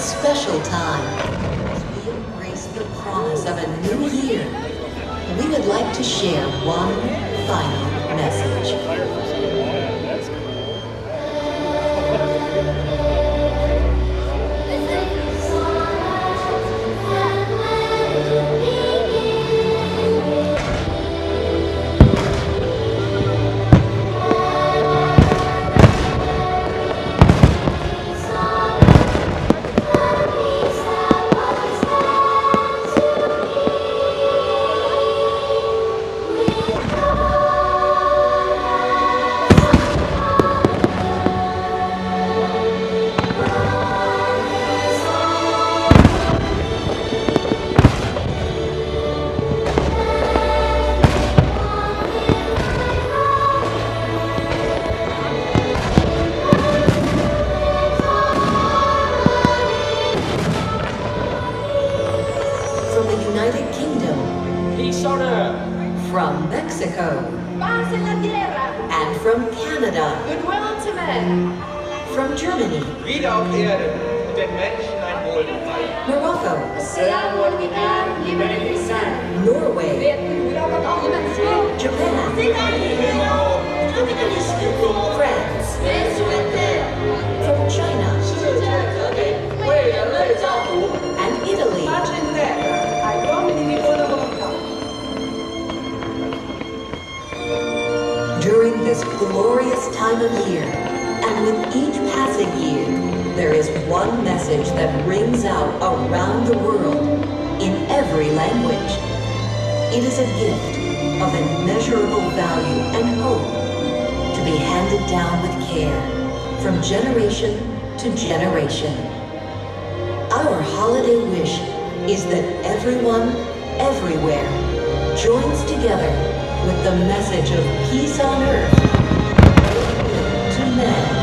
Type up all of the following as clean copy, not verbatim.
special time as we embrace the promise of a new year. We would like to share one final message. From the United Kingdom, Peace on earth. from Mexico, Paz en la tierra, and from Canada, goodwill to men. from Germany, Friede auf Erden und den Menschen ein Wohlgefallen. Morocco, السلام والإيمان لمن الإنسان. Norway, Japan, France, from China, and Italy. During this glorious time of year, and with each passing year, there is one message that rings out around the world in every language. It is a gift of immeasurable value and hope to be handed down with care from generation to generation. Our holiday wish is that everyone, everywhere, joins together with the message of peace on earth to men.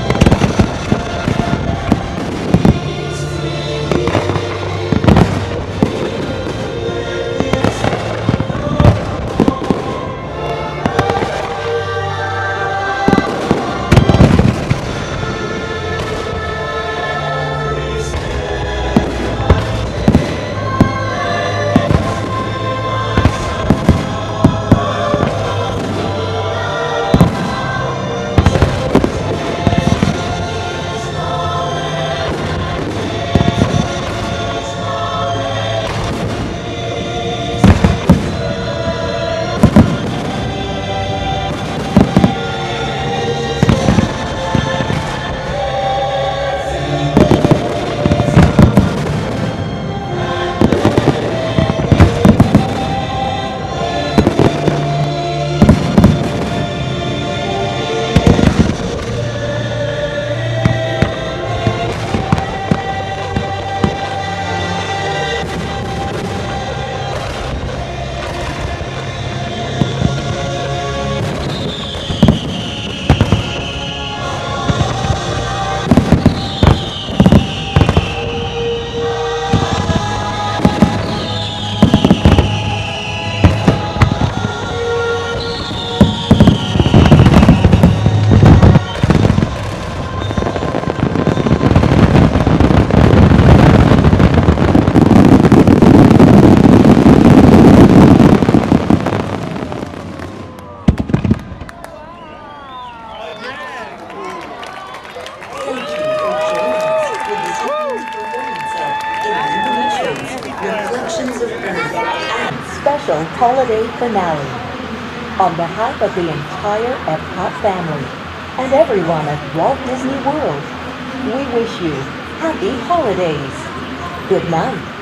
Reflections of Earth and special holiday finale. On behalf of the entire Epcot family and everyone at Walt Disney World, we wish you happy holidays. Good night.